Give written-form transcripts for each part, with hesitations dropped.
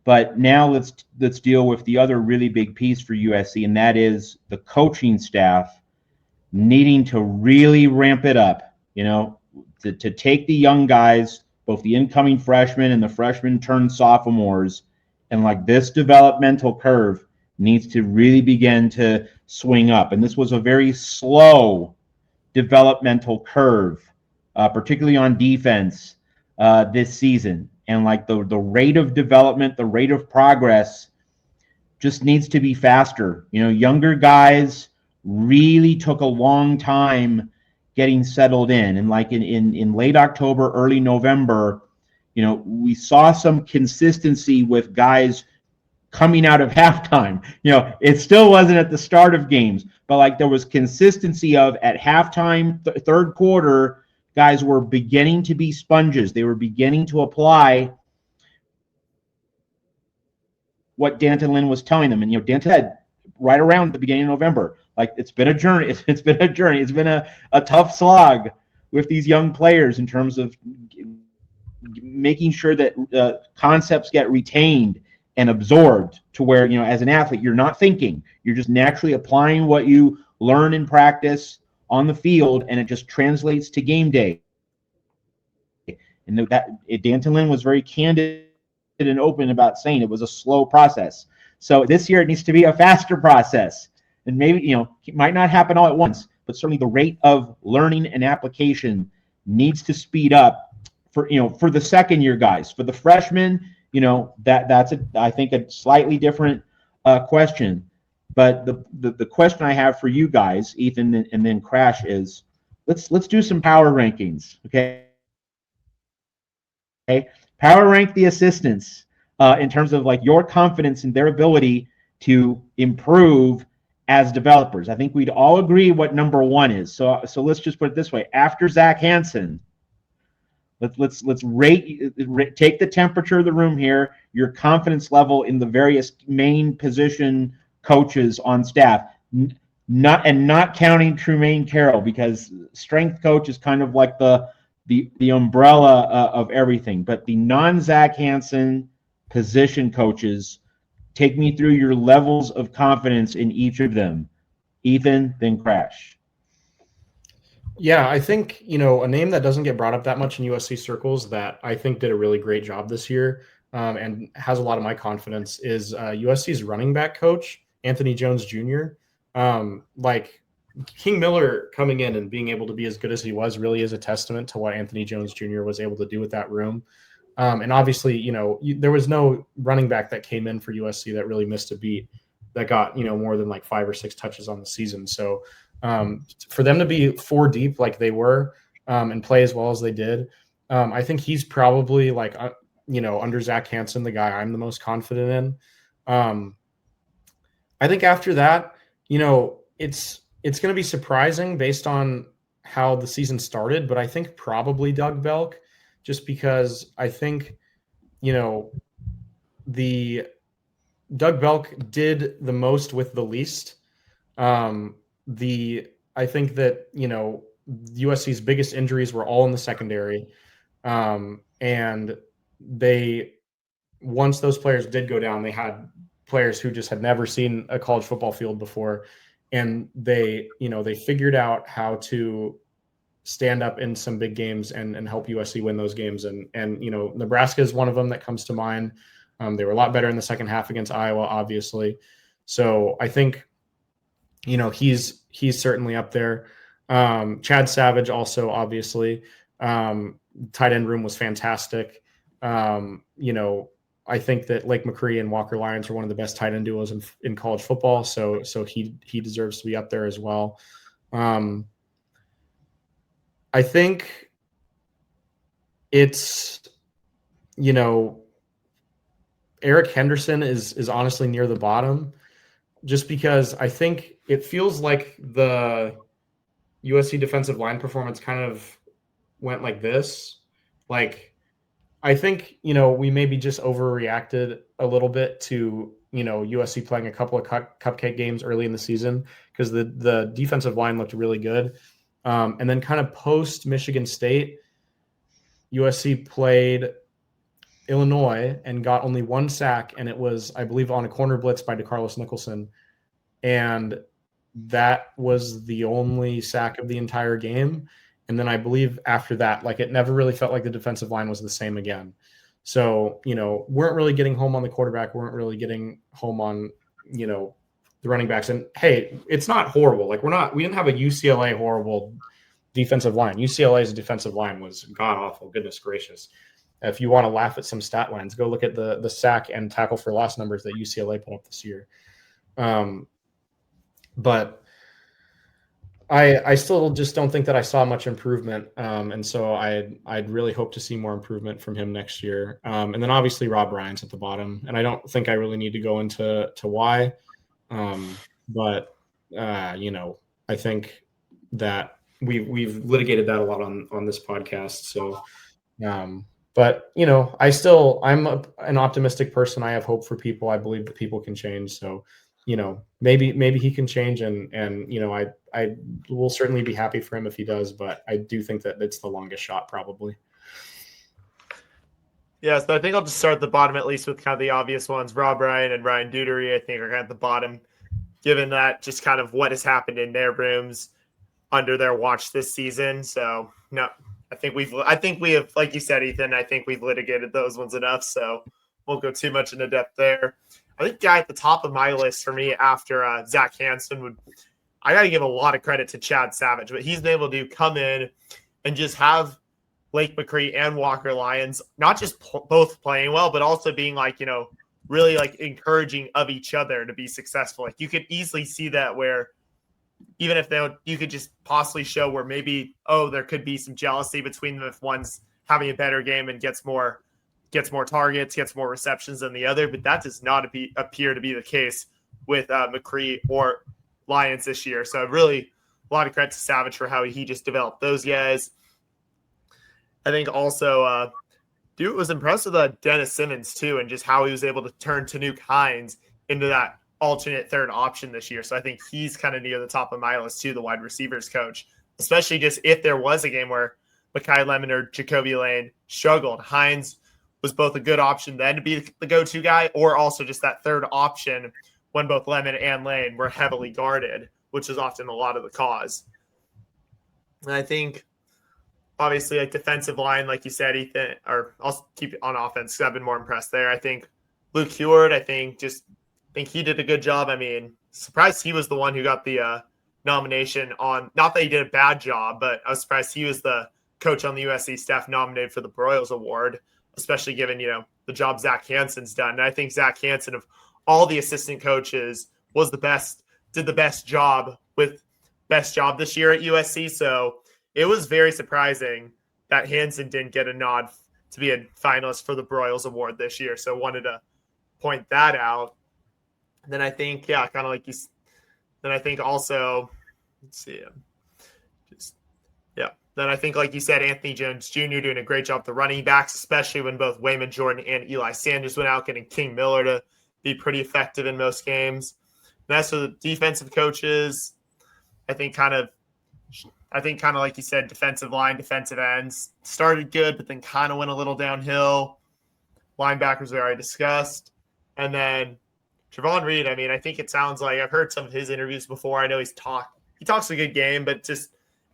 But now let's deal with the other really big piece for USC, and that is the coaching staff needing to really ramp it up, to take the young guys, both the incoming freshmen and the freshmen turned sophomores, and like this developmental curve needs to really begin to swing up. And this was a very slow developmental curve, particularly on defense this season. And like the rate of development, the rate of progress just needs to be faster. Younger guys really took a long time getting settled in. And like in late October, early November, we saw some consistency with guys coming out of halftime. It still wasn't at the start of games, but like there was consistency of at halftime, third quarter, guys were beginning to be sponges. They were beginning to apply what D'Anton Lynn was telling them. And D'Anton said right around the beginning of November, like it's been a journey. It's been a journey. It's been a tough slog with these young players in terms of making sure that concepts get retained and absorbed to where, as an athlete, you're not thinking. You're just naturally applying what you learn in practice on the field, and it just translates to game day. And D'Anton Lynn was very candid and open about saying it was a slow process. So this year it needs to be a faster process. And maybe, it might not happen all at once, but certainly the rate of learning and application needs to speed up for the second year guys. For the freshmen, that's I think a slightly different question. But the question I have for you guys, Ethan and then Crash, is let's do some power rankings, okay? Power rank the assistants in terms of like your confidence in their ability to improve as developers. I think we'd all agree what number one is. So let's just put it this way: after Zach Hansen, let's rate, take the temperature of the room here, your confidence level in the various main position coaches on staff, not counting Trumaine Carroll, because strength coach is kind of like the umbrella of everything. But the non-Zach Hansen position coaches, take me through your levels of confidence in each of them. Ethan, then Crash. Yeah, I think, a name that doesn't get brought up that much in USC circles that I think did a really great job this year and has a lot of my confidence is USC's running back coach, Anthony Jones Jr. Like King Miller coming in and being able to be as good as he was really is a testament to what Anthony Jones Jr. was able to do with that room. And obviously, there was no running back that came in for USC that really missed a beat that got, more than like 5 or 6 touches on the season. So for them to be 4 deep like they were and play as well as they did, I think he's probably like, under Zach Hansen, the guy I'm the most confident in. I think after that, it's going to be surprising based on how the season started, but I think probably Doug Belk, just because I think, the Doug Belk did the most with the least. I think that, USC's biggest injuries were all in the secondary. And once those players did go down, they had players who just had never seen a college football field before. And they figured out how to stand up in some big games and help USC win those games. And Nebraska is one of them that comes to mind. They were a lot better in the second half against Iowa, obviously. So I think, he's certainly up there. Chad Savage also, obviously. Tight end room was fantastic. I think that Lake McCree and Walker Lyons are one of the best tight end duos in college football. So he deserves to be up there as well. I think it's, Eric Henderson is honestly near the bottom, just because I think it feels like the USC defensive line performance kind of went like this. Like, I think, we maybe just overreacted a little bit to, USC playing a couple of cupcake games early in the season because the defensive line looked really good. And then kind of post Michigan State, USC played Illinois and got only 1 sack, and it was, I believe, on a corner blitz by DeCarlos Nicholson. And that was the only sack of the entire game. And then I believe after that, like, it never really felt like the defensive line was the same again. So, weren't really getting home on the quarterback, weren't really getting home on, the running backs. And hey, it's not horrible. Like, we didn't have a UCLA horrible defensive line. UCLA's defensive line was god awful. Goodness gracious. If you want to laugh at some stat lines, go look at the sack and tackle for loss numbers that UCLA put up this year. But I still just don't think that I saw much improvement. And so I'd really hope to see more improvement from him next year. And then obviously Rob Ryan's at the bottom. And I don't think I really need to go into why. But I think that we've litigated that a lot on this podcast. So, but I'm an optimistic person. I have hope for people. I believe that people can change. So, maybe he can change, and I will certainly be happy for him if he does. But I do think that it's the longest shot, probably. Yeah, so I think I'll just start at the bottom, at least with kind of the obvious ones. Rob Ryan and Ryan Dutery, I think, are kind of at the bottom, given that just kind of what has happened in their rooms under their watch this season. So no, I think we have, like you said, Ethan, I think we've litigated those ones enough. So won't go too much into depth there. I think guy at the top of my list for me after Zach Hansen I got to give a lot of credit to Chad Savage, but he's been able to come in and just have Lake McCree and Walker Lyons, not just both playing well, but also being really encouraging of each other to be successful. Like, you could easily see that where even if you could just possibly show where maybe, there could be some jealousy between them if one's having a better game and gets more targets, gets more receptions than the other. But that does not appear to be the case with McCree or Lyons this year. So really a lot of credit to Savage for how he just developed those guys. I think also Dude was impressed with Dennis Simmons too, and just how he was able to turn Tanuk Hines into that alternate third option this year. So I think he's kind of near the top of my list too, the wide receivers coach, especially just if there was a game where Mekhi Lemon or Jacoby Lane struggled. Hines was both a good option then to be the go-to guy, or also just that third option when both Lemon and Lane were heavily guarded, which is often a lot of the cause. And I think obviously defensive line, like you said, Ethan, or I'll keep it on offense because I've been more impressed there. I think Luke Heward, I think he did a good job. I mean, surprised he was the one who got the nomination on, not that he did a bad job, but I was surprised he was the coach on the USC staff nominated for the Broyles Award, especially given, the job Zach Hansen's done. And I think Zach Hansen, of all the assistant coaches, did the best job this year at USC. So it was very surprising that Hansen didn't get a nod to be a finalist for the Broyles Award this year. So wanted to point that out. And then I think, kind of like you. Then I think also, let's see. Then I think, like you said, Anthony Jones Jr. doing a great job with the running backs, especially when both Wayman Jordan and Eli Sanders went out, getting King Miller to be pretty effective in most games. And as for the defensive coaches, I think kind of like you said, defensive line, defensive ends started good, but then kind of went a little downhill. Linebackers we already discussed. And then Trevon Reed, I mean, I think it sounds like I've heard some of his interviews before. I know he talks a good game, but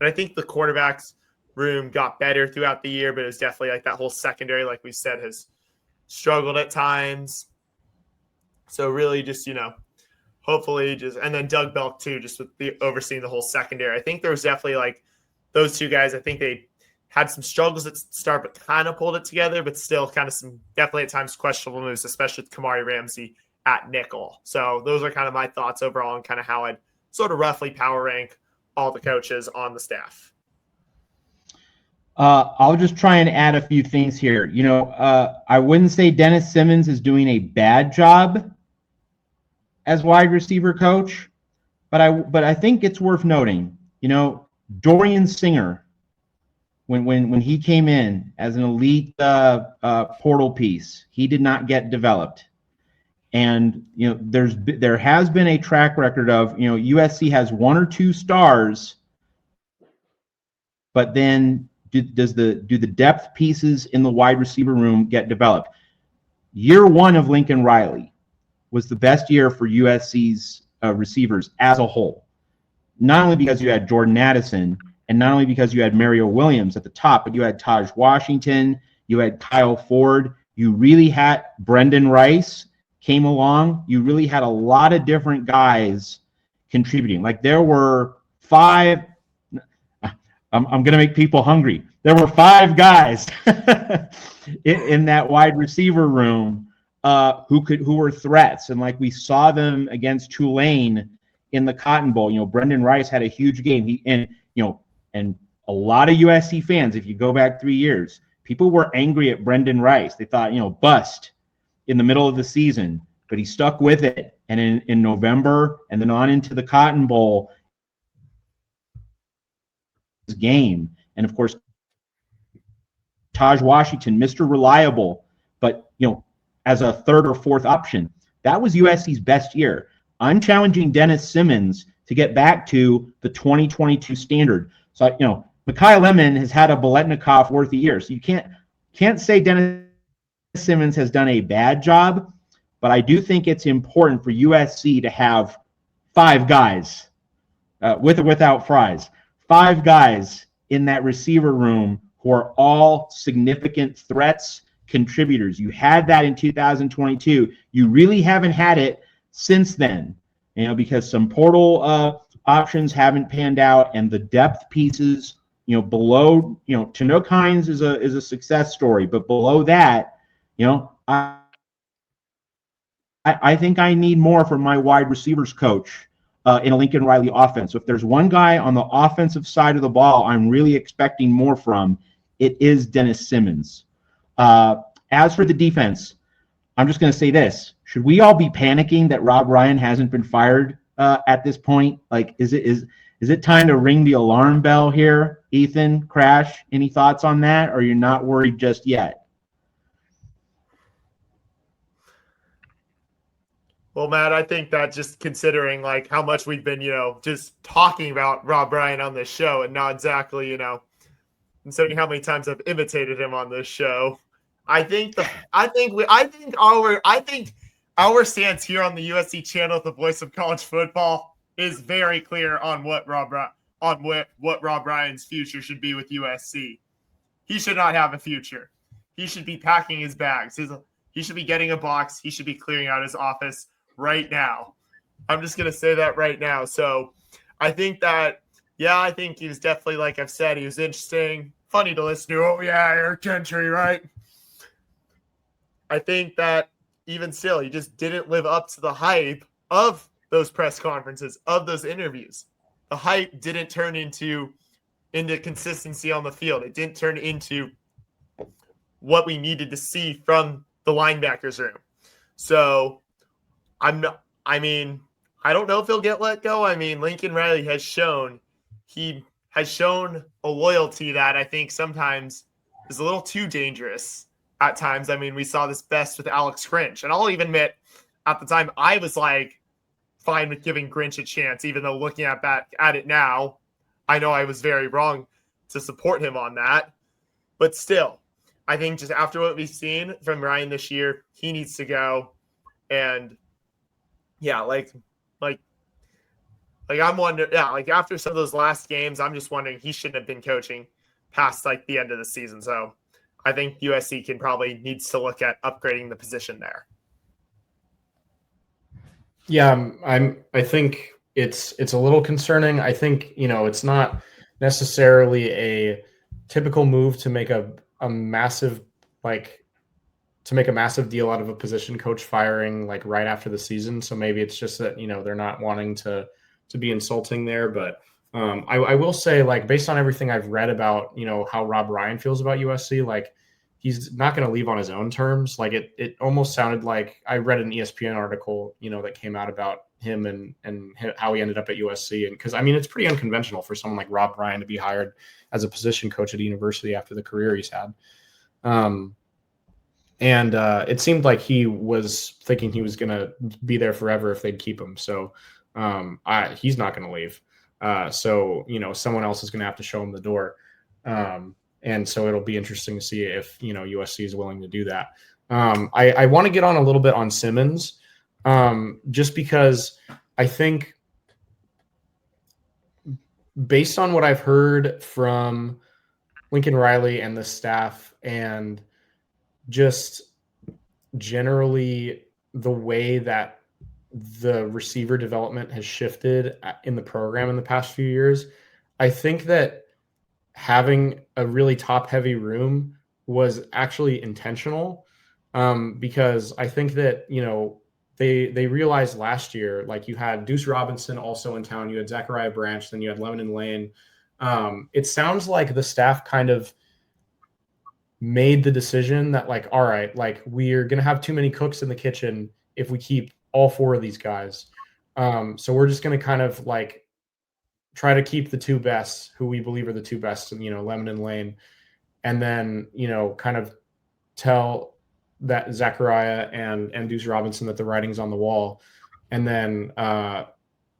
I think the quarterbacks room got better throughout the year, but it was definitely like that whole secondary, like we said, has struggled at times. So really just, hopefully and then Doug Belk too, just with overseeing the whole secondary. I think there was definitely like those two guys. I think they had some struggles at the start, but kind of pulled it together, but still kind of some definitely at times questionable moves, especially with Kamari Ramsey at nickel. So those are kind of my thoughts overall and kind of how I'd sort of roughly power rank all the coaches on the staff. I'll just try and add a few things here. I wouldn't say Dennis Simmons is doing a bad job as wide receiver coach, but I think it's worth noting, Dorian Singer, when he came in as an elite portal piece, he did not get developed. And, there has been a track record of, USC has one or two stars, but then do the depth pieces in the wide receiver room get developed? year one of Lincoln Riley was the best year for USC's receivers as a whole. Not only because you had Jordan Addison, and not only because you had Mario Williams at the top, but you had Taj Washington, you had Kyle Ford, you really had Brendan Rice came along. You really had a lot of different guys contributing. Like there were five, I'm going to make people hungry. There were five guys in that wide receiver room who were threats. And like we saw them against Tulane in the Cotton Bowl. You know, Brendan Rice had a huge game. And a lot of USC fans, if you go back 3 years, people were angry at Brendan Rice. They thought, bust in the middle of the season, but he stuck with it. And in November and then on into the Cotton Bowl game. And of course, Taj Washington, Mr. Reliable, but as a third or fourth option, that was USC's best year. I'm challenging Dennis Simmons to get back to the 2022 standard. So, Mekhi Lemon has had a Biletnikoff worthy year. So you can't say Dennis Simmons has done a bad job, but I do think it's important for USC to have five guys, with or without fries, five guys in that receiver room who are all significant threats, contributors. You had that in 2022. You really haven't had it since then, because some portal options haven't panned out, and the depth pieces, below, Chinook Hines is a success story, but below that, I think I need more from my wide receivers coach in a Lincoln Riley offense. So if there's one guy on the offensive side of the ball I'm really expecting more from, it is Dennis Simmons. As for the defense, I'm just going to say this. Should we all be panicking that Rob Ryan hasn't been fired at this point? Like, is it time to ring the alarm bell here, Ethan, Crash? Any thoughts on that, or you're not worried just yet? Well, Matt, I think that just considering like how much we've been, just talking about Rob Ryan on this show and not exactly, considering how many times I've imitated him on this show, I think our stance here on the USC channel, the voice of college football, is very clear on what Rob Ryan's future should be with USC. He should not have a future. He should be packing his bags. He should be getting a box. He should be clearing out his office right now. I'm just going to say that right now. So I think that, I think he was definitely, like I've said, he was interesting, funny to listen to. Oh, yeah, Eric Gentry, right? I think that even still, he just didn't live up to the hype of those press conferences, of those interviews. The hype didn't turn into consistency on the field. It didn't turn into what we needed to see from the linebackers room. So I don't know if he'll get let go. Lincoln Riley has shown a loyalty that I think sometimes is a little too dangerous at times. We saw this best with Alex Grinch, and I'll even admit at the time I was like fine with giving Grinch a chance, even though looking at it now, I know I was very wrong to support him on that. But still, I think just after what we've seen from Ryan this year, he needs to go. And I'm wondering, after some of those last games, I'm just wondering he shouldn't have been coaching past like the end of the season. So I think USC needs to look at upgrading the position there. Yeah, I think it's a little concerning. I think, it's not necessarily a typical move to make a massive deal out of a position coach firing like right after the season. So maybe it's just that, they're not wanting to be insulting there. But I will say, like, based on everything I've read about, how Rob Ryan feels about USC, like he's not going to leave on his own terms. Like it almost sounded like I read an ESPN article, that came out about him and how he ended up at USC. And because, it's pretty unconventional for someone like Rob Ryan to be hired as a position coach at a university after the career he's had. And it seemed like he was thinking he was going to be there forever if they'd keep him. So he's not going to leave. So someone else is going to have to show him the door. And so it'll be interesting to see if, USC is willing to do that. I want to get on a little bit on Simmons, just because I think based on what I've heard from Lincoln Riley and the staff, and just generally the way that the receiver development has shifted in the program in the past few years, I think that having a really top-heavy room was actually intentional, because I think that, they realized last year, like, you had Deuce Robinson also in town, you had Zachariah Branch, then you had Lemon and Lane. It sounds like the staff kind of made the decision that, like, all right, like, we're going to have too many cooks in the kitchen if we keep all four of these guys. So we're just going to kind of like try to keep the two best, who we believe are the two best, Lemon and Lane, and then, kind of tell that Zachariah and Deuce Robinson that the writing's on the wall, and then and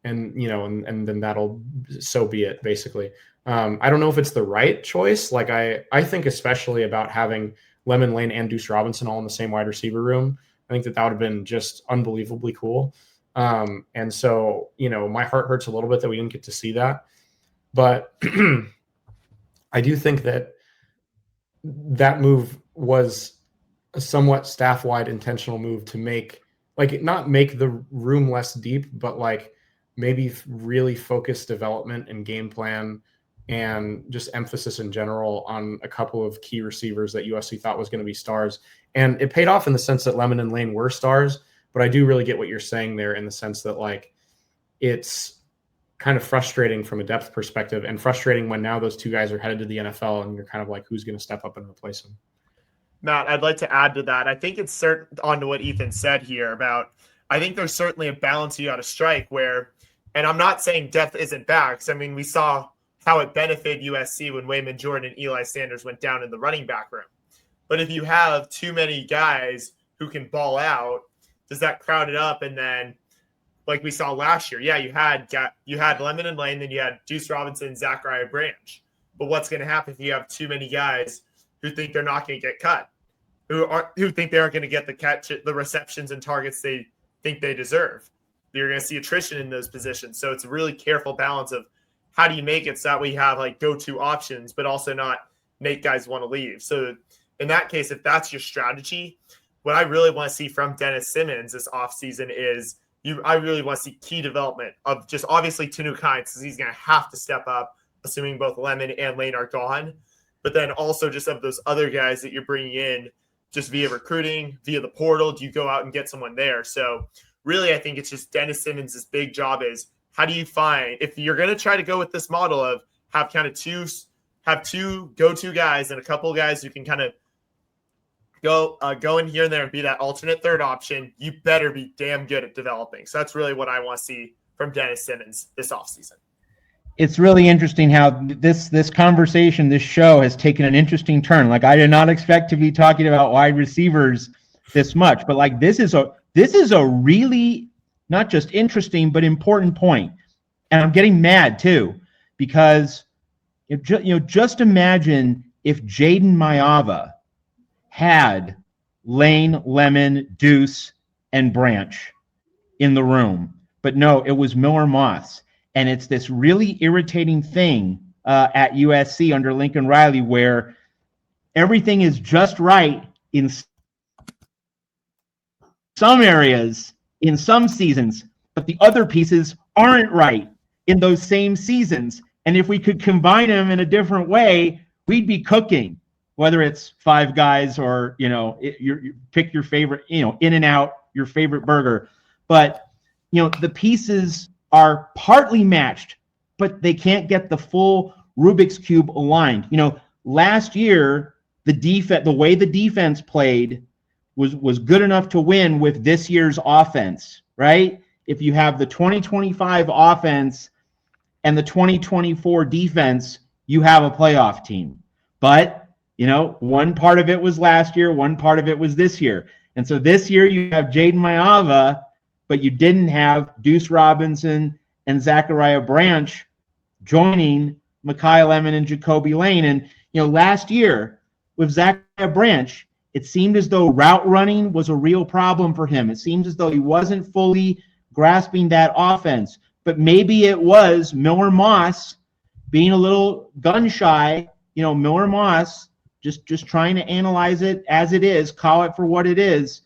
then that'll, so be it, basically. I don't know if it's the right choice. Like, I think especially about having Lemon, Lane, and Deuce Robinson all in the same wide receiver room. I think that would have been just unbelievably cool. And so, my heart hurts a little bit that we didn't get to see that. But I do think that move was a somewhat staff-wide intentional move to make, like, not make the room less deep, but like maybe really focus development and game plan and just emphasis in general on a couple of key receivers that USC thought was going to be stars. And it paid off in the sense that Lemon and Lane were stars, but I do really get what you're saying there in the sense that, like, it's kind of frustrating from a depth perspective, and frustrating when now those two guys are headed to the NFL and you're kind of like, who's going to step up and replace them? Matt, I'd like to add to that. I think it's certain on to what Ethan said here about, I think there's certainly a balance you got to strike where, and I'm not saying depth isn't back. I mean, we saw how it benefited USC when Wayman Jordan and Eli Sanders went down in the running back room. But if you have too many guys who can ball out, does that crowd it up? And then, like we saw last year, yeah, you had Lemon and Lane, then you had Deuce Robinson and Zachariah Branch. But what's going to happen if you have too many guys who think they're not going to get cut, who think they aren't going to get the receptions and targets they think they deserve? You're going to see attrition in those positions. So it's a really careful balance of how do you make it so that we have like go-to options, but also not make guys want to leave. So in that case, if that's your strategy, what I really want to see from Dennis Simmons this offseason is I really want to see key development of just obviously Tanu Kynes, because he's going to have to step up, assuming both Lemon and Lane are gone. But then also just of those other guys that you're bringing in just via recruiting, via the portal, do you go out and get someone there? So really, I think it's just Dennis Simmons' big job is, how do you find, if you're going to try to go with this model of have two go-to guys and a couple of guys who can kind of go in here and there and be that alternate third option, you better be damn good at developing. So that's really what I want to see from Dennis Simmons this offseason. It's really interesting how this conversation, this show has taken an interesting turn. Like, I did not expect to be talking about wide receivers this much, but like this is a really not just interesting but important point. And I'm getting mad too, because just imagine if Jaden Mayava had Lane, Lemon, Deuce, and Branch in the room. But no, it was Miller Moss. And it's this really irritating thing at USC under Lincoln Riley where everything is just right in some areas, in some seasons, but the other pieces aren't right in those same seasons. And if we could combine them in a different way, we'd be cooking. Whether it's five guys or, you pick your favorite, In-N-Out, your favorite burger. But, the pieces are partly matched, but they can't get the full Rubik's Cube aligned. Last year, the way the defense played was good enough to win with this year's offense, right? If you have the 2025 offense and the 2024 defense, you have a playoff team. But one part of it was last year, one part of it was this year. And so this year you have Jaden Mayava, but you didn't have Deuce Robinson and Zachariah Branch joining Mekhi Lemon and Jacoby Lane. And, last year with Zachariah Branch, it seemed as though route running was a real problem for him. It seemed as though he wasn't fully grasping that offense. But maybe it was Miller Moss being a little gun shy. Miller Moss just trying to analyze it as it is, call it for what it is.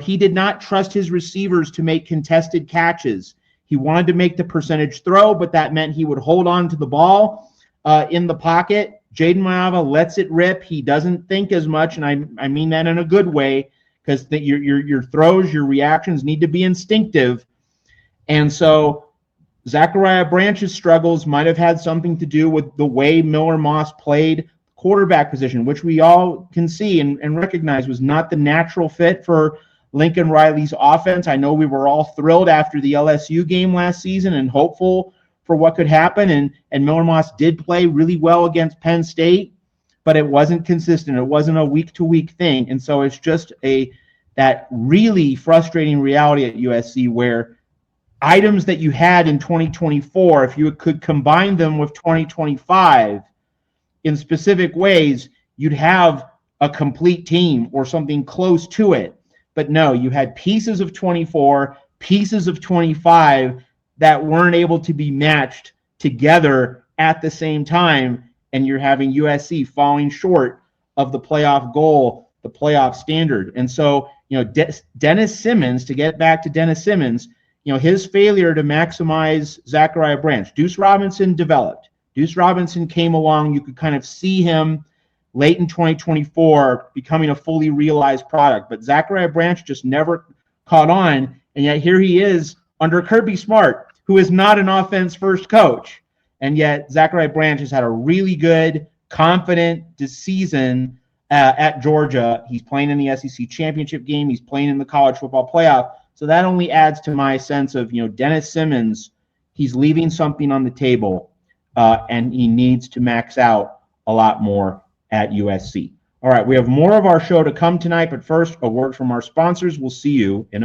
He did not trust his receivers to make contested catches. He wanted to make the percentage throw, but that meant he would hold on to the ball in the pocket. Jaden Maiava lets it rip. He doesn't think as much, and I mean that in a good way, because your throws, your reactions need to be instinctive. And so Zachariah Branch's struggles might have had something to do with the way Miller Moss played quarterback position, which we all can see and recognize was not the natural fit for Lincoln Riley's offense. I know we were all thrilled after the LSU game last season and hopeful for what could happen. And Miller Moss did play really well against Penn State, but it wasn't consistent. It wasn't a week-to-week thing. And so it's just that really frustrating reality at USC where items that you had in 2024, if you could combine them with 2025 in specific ways, you'd have a complete team or something close to it. But no, you had pieces of 24, pieces of 25 that weren't able to be matched together at the same time, and you're having USC falling short of the playoff goal, the playoff standard. And so, Dennis Simmons, to get back to Dennis Simmons, his failure to maximize Zachariah Branch. Deuce Robinson developed. Deuce Robinson came along. You could kind of see him late in 2024 becoming a fully realized product. But Zachariah Branch just never caught on. And yet here he is under Kirby Smart, who is not an offense-first coach. And yet Zachariah Branch has had a really good, confident season at Georgia. He's playing in the SEC championship game. He's playing in the college football playoff. So that only adds to my sense of, Dennis Simmons, he's leaving something on the table, and he needs to max out a lot more at USC. All right, we have more of our show to come tonight, but first, a word from our sponsors. We'll see you in a minute.